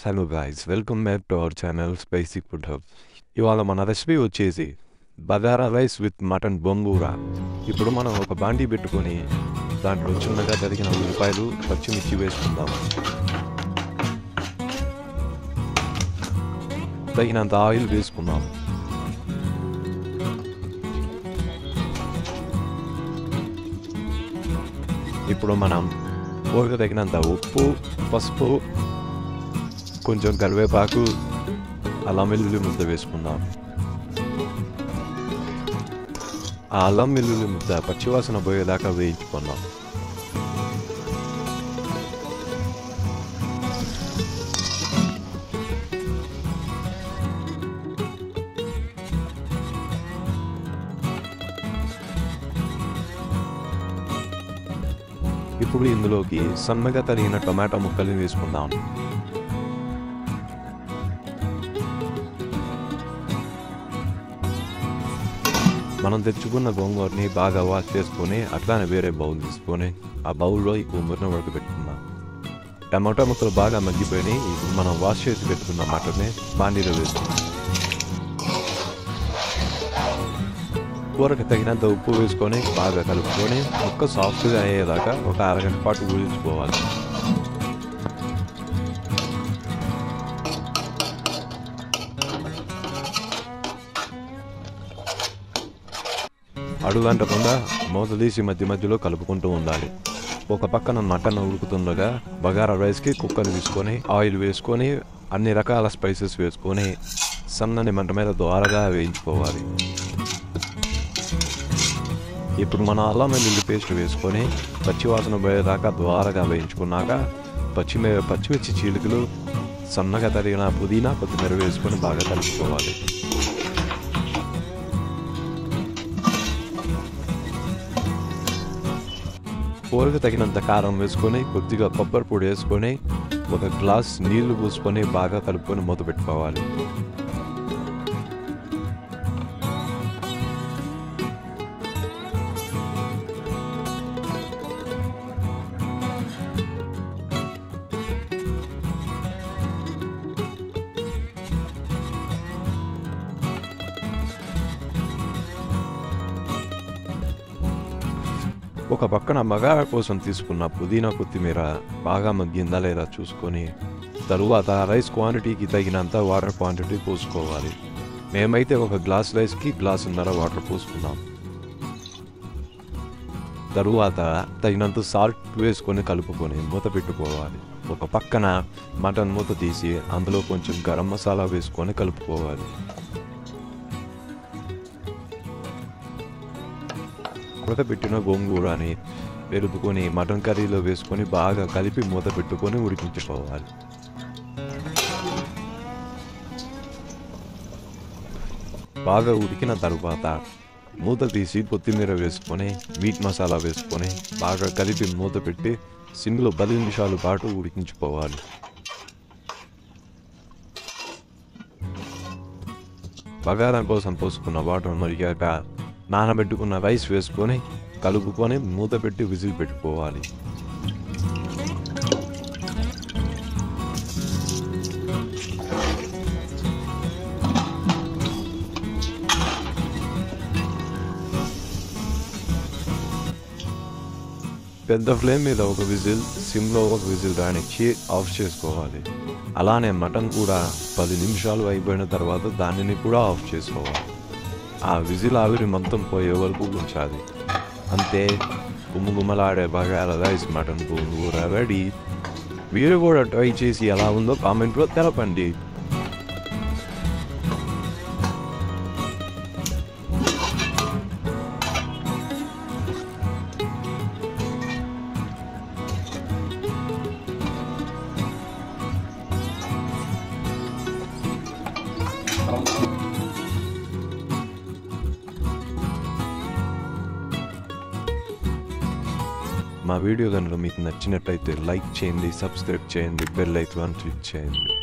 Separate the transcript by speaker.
Speaker 1: Hello guys, welcome back to our channel Spicy Food Hub. ఇవాళ మన recipe వచ్చేసి bagara rice with mutton బొంగూర. ఇప్పుడు మనం ఒక బాండీ పెట్టుకొని దాంట్లో చిన్నగా తరిగిన ఉల్లిపాయలు పచ్చిమిర్చి వేసుకుందాం. తగినంత ఆయిల్ వేసుకుందాం. ఇప్పుడు మనం కూరకు తగినంత ఉప్పు, పసుపు, కొంచెం కరివేపాకు, అల్లం వెల్లుల్లి ముద్ద వేసుకుందాం. ఆ అల్లం వెల్లుల్లి ముద్ద పచ్చివాసన పోయేదాకా వేయించుకుందాం. ఇప్పుడు ఇందులోకి సన్నగా తరిగిన టొమాటో ముక్కల్ని వేసుకుందాం. మనం తెచ్చుకున్న గోంగూరని బాగా వాష్ చేసుకొని అట్లానే వేరే బౌల్ తీసుకొని ఆ బౌల్లో ఈ గోంగూరని ఉడకబెట్టుకుందాం. టమాటో ముక్కలు బాగా మగ్గిపోయినాయి. ఇప్పుడు మనం వాష్ చేసి పెట్టుకున్న మటన్ని బాండీలో వేసుకుందాం. కూరకు తగినంత ఉప్పు వేసుకొని బాగా కలుపుకొని ముక్క సాఫ్ట్గా అయ్యేదాకా ఒక అరగంట పాటు ఊడించుకోవాలి. అడుగంటకుండా మూత తీసి మధ్య మధ్యలో కలుపుకుంటూ ఉండాలి. ఒక పక్కన మటన్ ఉడుకుతుండగా బగారా రైస్కి కుక్కర్ తీసుకొని ఆయిల్ వేసుకొని అన్ని రకాల స్పైసెస్ వేసుకొని సన్నని మంట మీద ద్వారగా వేయించుకోవాలి. ఇప్పుడు మన అల్లం వెల్లుల్లి పేస్ట్ వేసుకొని పచ్చివాసన పోయేదాకా ద్వారగా వేయించుకున్నాక పచ్చిమిర్చి చీలికలు, సన్నగా తరిగిన పుదీనా, కొత్తిమీర వేసుకొని బాగా కలుపుకోవాలి. కూరకు తగినంత కారం వేసుకొని కొద్దిగా కొబ్బరి పొడి వేసుకొని ఒక గ్లాస్ నీళ్లు పోసుకొని బాగా కలుపుకొని మూత పెట్టుకోవాలి. ఒక పక్కన బగారా కోసం తీసుకున్న పుదీనా, కొత్తిమీర బాగా మగ్గిందా లేదా చూసుకొని తరువాత రైస్ క్వాంటిటీకి తగినంత వాటర్ క్వాంటిటీ పోసుకోవాలి. మేమైతే ఒక గ్లాస్ రైస్కి గ్లాసున్నర వాటర్ పోసుకున్నాం. తరువాత తగినంత సాల్ట్ వేసుకొని కలుపుకొని మూత పెట్టుకోవాలి. ఒక పక్కన మటన్ మూత తీసి అందులో కొంచెం గరం మసాలా వేసుకొని కలుపుకోవాలి. ఉడకబెట్టిన గోంగూరని వెలుపుకొని మటన్ కర్రీలో వేసుకొని బాగా కలిపి మూత పెట్టుకొని ఉడికించుకోవాలి. బాగా ఉడికిన తరువాత మూత తీసి కొత్తిమీర వేసుకొని మీట్ మసాలా వేసుకొని బాగా కలిపి మూత పెట్టి సిమ్లో 10 నిమిషాల పాటు ఉడికించుకోవాలి. బగారా కోసం పోసుకున్న వాటర్ మరిగాక నానబెట్టుకున్న రైస్ వేసుకొని కలుపుకొని మూత పెట్టి విజిల్ పెట్టుకోవాలి. పెద్ద ఫ్లేమ్ మీద ఒక విజిల్, సిమ్లో ఒక విజిల్ రానిచ్చి ఆఫ్ చేసుకోవాలి. అలానే మటన్ కూడా 10 నిమిషాలు అయిపోయిన తర్వాత దానిని కూడా ఆఫ్ చేసుకోవాలి. ఆ విజిల్ ఆవిరి మొత్తం పోయే వరకు ఉంచాలి. అంతే, గుమ్మగుమ్మలాడే బగారా రైస్ మటన్ గోంగూర రెడీ. మీరు కూడా ట్రై చేసి ఎలా ఉందో కామెంట్లో తెలపండి. మా వీడియో కనుక మీకు నచ్చినట్లయితే లైక్ చేయండి, సబ్స్క్రైబ్ చేయండి, బెల్ ఐకాన్ క్లిక్ చేయండి.